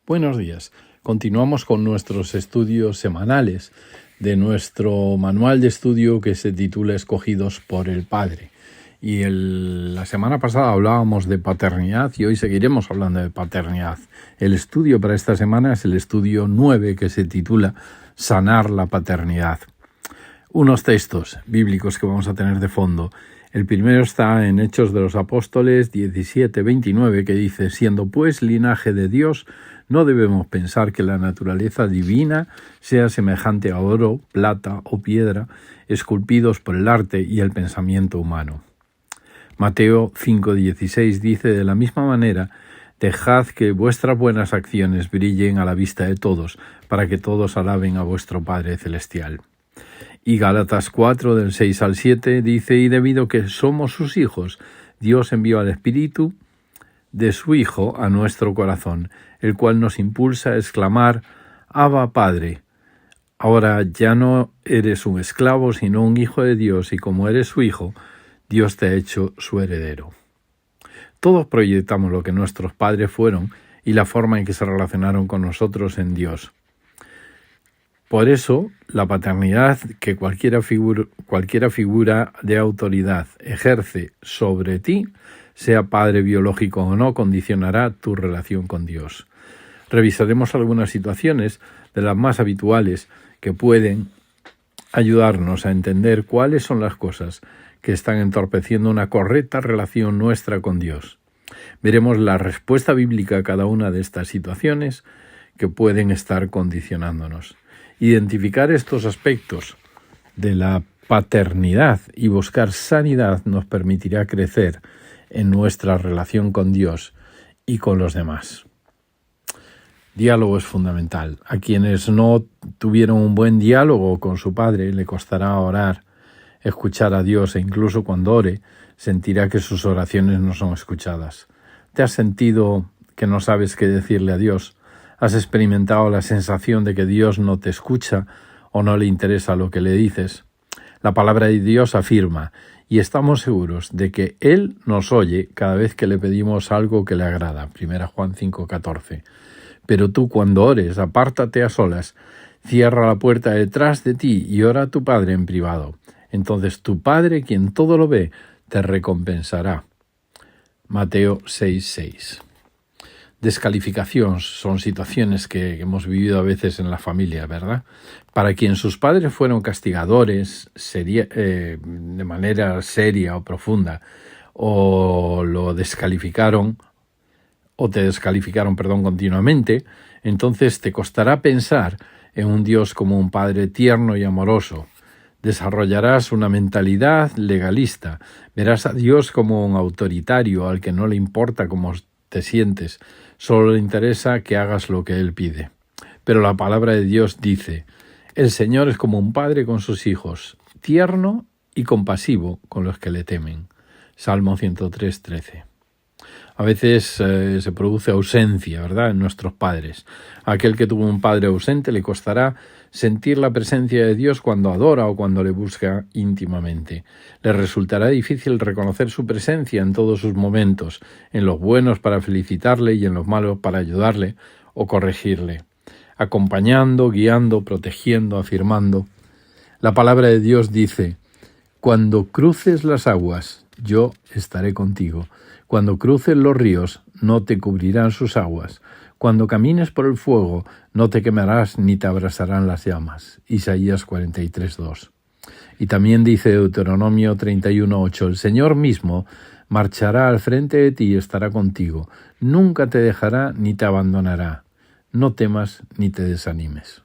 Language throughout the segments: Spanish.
Buenos días. Continuamos con nuestros estudios semanales de nuestro manual de estudio que se titula Escogidos por el Padre. Y la semana pasada hablábamos de paternidad y hoy seguiremos hablando de paternidad. El estudio para esta semana es el estudio 9 que se titula Sanar la paternidad. Unos textos bíblicos que vamos a tener de fondo. El primero está en Hechos de los Apóstoles 17:29 que dice: siendo pues linaje de Dios, no debemos pensar que la naturaleza divina sea semejante a oro, plata o piedra, esculpidos por el arte y el pensamiento humano. Mateo 5:16 dice: de la misma manera, dejad que vuestras buenas acciones brillen a la vista de todos, para que todos alaben a vuestro Padre Celestial. Y Gálatas 4, del 6 al 7, dice: y debido que somos sus hijos, Dios envió al Espíritu de su Hijo a nuestro corazón, el cual nos impulsa a exclamar: Abba, Padre. Ahora ya no eres un esclavo, sino un hijo de Dios, y como eres su hijo, Dios te ha hecho su heredero. Todos proyectamos lo que nuestros padres fueron y la forma en que se relacionaron con nosotros en Dios. Por eso, la paternidad que cualquiera figura de autoridad ejerce sobre ti, sea padre biológico o no, condicionará tu relación con Dios. Revisaremos algunas situaciones de las más habituales que pueden ayudarnos a entender cuáles son las cosas que están entorpeciendo una correcta relación nuestra con Dios. Veremos la respuesta bíblica a cada una de estas situaciones que pueden estar condicionándonos. Identificar estos aspectos de la paternidad y buscar sanidad nos permitirá crecer en nuestra relación con Dios y con los demás. Diálogo es fundamental. A quienes no tuvieron un buen diálogo con su padre le costará orar, escuchar a Dios, e incluso cuando ore sentirá que sus oraciones no son escuchadas. ¿Te has sentido que no sabes qué decirle a Dios? ¿Has experimentado la sensación de que Dios no te escucha o no le interesa lo que le dices? La palabra de Dios afirma, y estamos seguros de que Él nos oye cada vez que le pedimos algo que le agrada. 1 Juan 5:14. Pero tú, cuando ores, apártate a solas, cierra la puerta detrás de ti y ora a tu Padre en privado. Entonces tu Padre, quien todo lo ve, te recompensará. Mateo 6:6. Descalificación son situaciones que hemos vivido a veces en la familia, ¿verdad? Para quien sus padres fueron castigadores de manera seria o profunda, o te descalificaron continuamente, entonces te costará pensar en un Dios como un Padre tierno y amoroso. Desarrollarás una mentalidad legalista, verás a Dios como un autoritario al que no le importa cómo te sientes, solo le interesa que hagas lo que Él pide. Pero la palabra de Dios dice: el Señor es como un padre con sus hijos, tierno y compasivo con los que le temen. Salmo 103:13. A veces se produce ausencia, ¿verdad?, en nuestros padres. A aquel que tuvo un padre ausente le costará sentir la presencia de Dios cuando adora o cuando le busca íntimamente. Le resultará difícil reconocer su presencia en todos sus momentos, en los buenos para felicitarle y en los malos para ayudarle o corregirle, acompañando, guiando, protegiendo, afirmando. La palabra de Dios dice: cuando cruces las aguas, yo estaré contigo. Cuando cruces los ríos, no te cubrirán sus aguas. Cuando camines por el fuego, no te quemarás ni te abrasarán las llamas. Isaías 43:2. Y también dice Deuteronomio 31:8, el Señor mismo marchará al frente de ti y estará contigo. Nunca te dejará ni te abandonará. No temas ni te desanimes.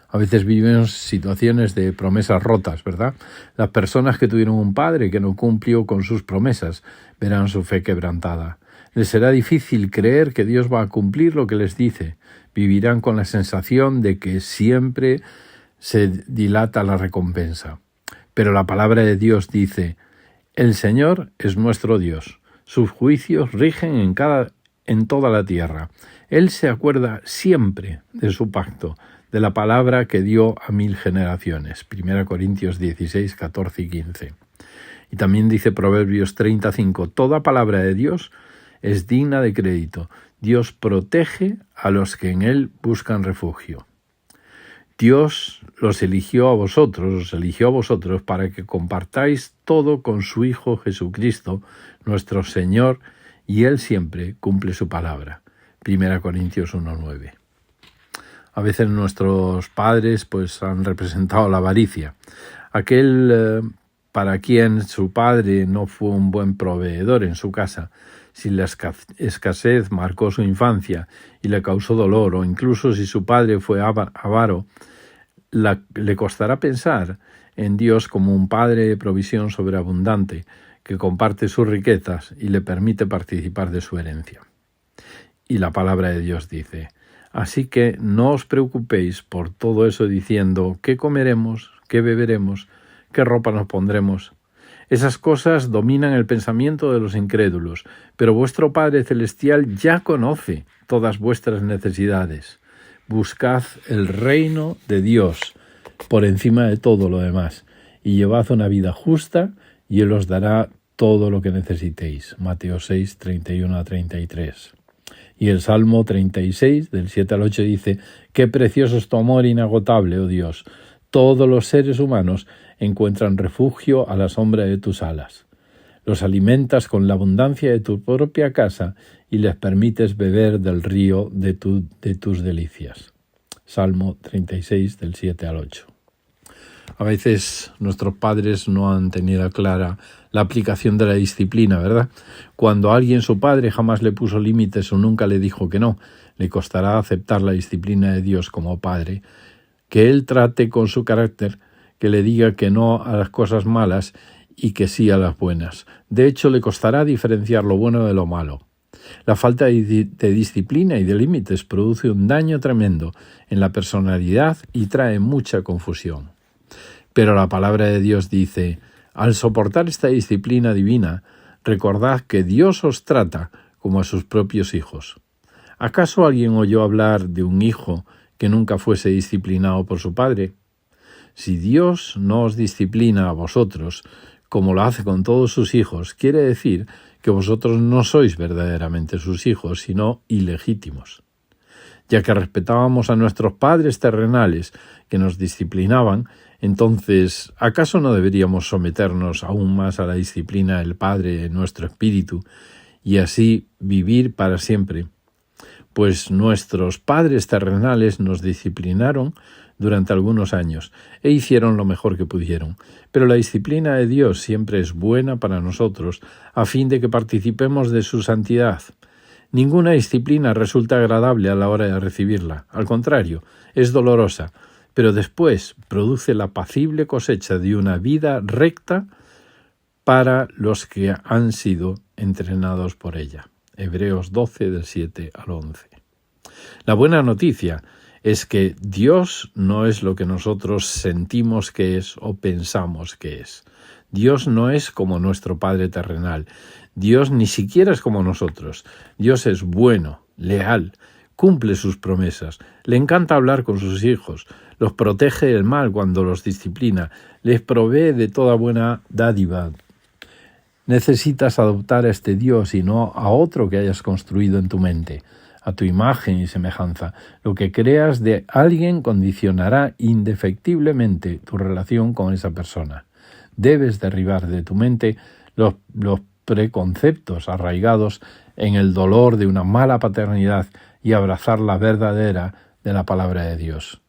A veces vivimos situaciones de promesas rotas, ¿verdad? Las personas que tuvieron un padre que no cumplió con sus promesas verán su fe quebrantada. Les será difícil creer que Dios va a cumplir lo que les dice. Vivirán con la sensación de que siempre se dilata la recompensa. Pero la palabra de Dios dice: el Señor es nuestro Dios. Sus juicios rigen en toda la tierra. Él se acuerda siempre de su pacto, de la palabra que dio a 1000 generaciones. 1 Corintios 16, 14 y 15. Y también dice Proverbios 35, toda palabra de Dios es digna de crédito. Dios protege a los que en Él buscan refugio. Dios os eligió a vosotros para que compartáis todo con su Hijo Jesucristo, nuestro Señor, y Él siempre cumple su palabra. 1 Corintios 1:9. A veces nuestros padres han representado la avaricia. Aquel para quien su padre no fue un buen proveedor en su casa, si la escasez marcó su infancia y le causó dolor, o incluso si su padre fue avaro, le costará pensar en Dios como un Padre de provisión sobreabundante que comparte sus riquezas y le permite participar de su herencia. Y la palabra de Dios dice: así que no os preocupéis por todo eso diciendo ¿qué comeremos? ¿Qué beberemos? ¿Qué ropa nos pondremos? Esas cosas dominan el pensamiento de los incrédulos, pero vuestro Padre Celestial ya conoce todas vuestras necesidades. Buscad el reino de Dios por encima de todo lo demás y llevad una vida justa y Él os dará todo lo que necesitéis. Mateo 6, 31-33. Y el Salmo 36, del 7 al 8 dice: qué precioso es tu amor inagotable, oh Dios. Todos los seres humanos encuentran refugio a la sombra de tus alas. Los alimentas con la abundancia de tu propia casa y les permites beber del río de tus delicias. Salmo 36, del 7 al 8. A veces nuestros padres no han tenido clara la aplicación de la disciplina, ¿verdad? Cuando a alguien su padre jamás le puso límites o nunca le dijo que no, le costará aceptar la disciplina de Dios como padre, que Él trate con su carácter, que le diga que no a las cosas malas y que sí a las buenas. De hecho, le costará diferenciar lo bueno de lo malo. La falta de disciplina y de límites produce un daño tremendo en la personalidad y trae mucha confusión. Pero la palabra de Dios dice: al soportar esta disciplina divina, recordad que Dios os trata como a sus propios hijos. ¿Acaso alguien oyó hablar de un hijo que nunca fuese disciplinado por su padre? Si Dios no os disciplina a vosotros, como lo hace con todos sus hijos, quiere decir que vosotros no sois verdaderamente sus hijos, sino ilegítimos. Ya que respetábamos a nuestros padres terrenales que nos disciplinaban, entonces, ¿acaso no deberíamos someternos aún más a la disciplina del Padre en nuestro espíritu y así vivir para siempre? Pues nuestros padres terrenales nos disciplinaron durante algunos años e hicieron lo mejor que pudieron, pero la disciplina de Dios siempre es buena para nosotros a fin de que participemos de su santidad. Ninguna disciplina resulta agradable a la hora de recibirla, al contrario, es dolorosa, pero después produce la apacible cosecha de una vida recta para los que han sido entrenados por ella. Hebreos 12, del 7 al 11. La buena noticia es que Dios no es lo que nosotros sentimos que es o pensamos que es. Dios no es como nuestro Padre terrenal. Dios ni siquiera es como nosotros. Dios es bueno, leal, cumple sus promesas, le encanta hablar con sus hijos, los protege del mal cuando los disciplina, les provee de toda buena dádiva. Necesitas adoptar a este Dios y no a otro que hayas construido en tu mente, a tu imagen y semejanza. Lo que creas de alguien condicionará indefectiblemente tu relación con esa persona. Debes derribar de tu mente los preconceptos arraigados en el dolor de una mala paternidad y abrazar la verdadera de la palabra de Dios.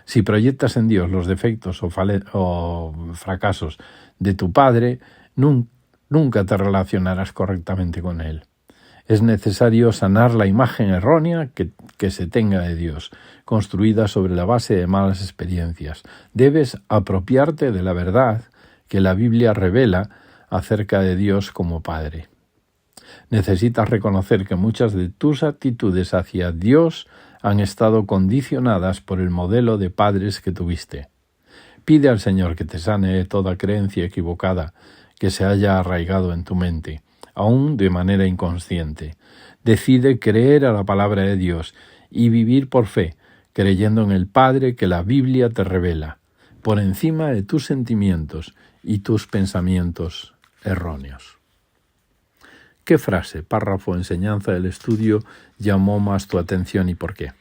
Si proyectas en Dios los defectos o fracasos de tu padre, nunca te relacionarás correctamente con él. Es necesario sanar la imagen errónea que se tenga de Dios, construida sobre la base de malas experiencias. Debes apropiarte de la verdad que la Biblia revela acerca de Dios como Padre. Necesitas reconocer que muchas de tus actitudes hacia Dios han estado condicionadas por el modelo de padres que tuviste. Pide al Señor que te sane de toda creencia equivocada que se haya arraigado en tu mente, aún de manera inconsciente. Decide creer a la palabra de Dios y vivir por fe, creyendo en el Padre que la Biblia te revela, por encima de tus sentimientos y tus pensamientos erróneos. ¿Qué frase, párrafo, enseñanza del estudio llamó más tu atención y por qué?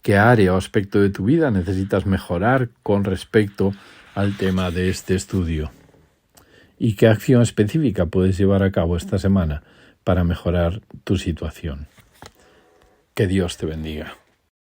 ¿Qué área o aspecto de tu vida necesitas mejorar con respecto al tema de este estudio? ¿Y qué acción específica puedes llevar a cabo esta semana para mejorar tu situación? Que Dios te bendiga.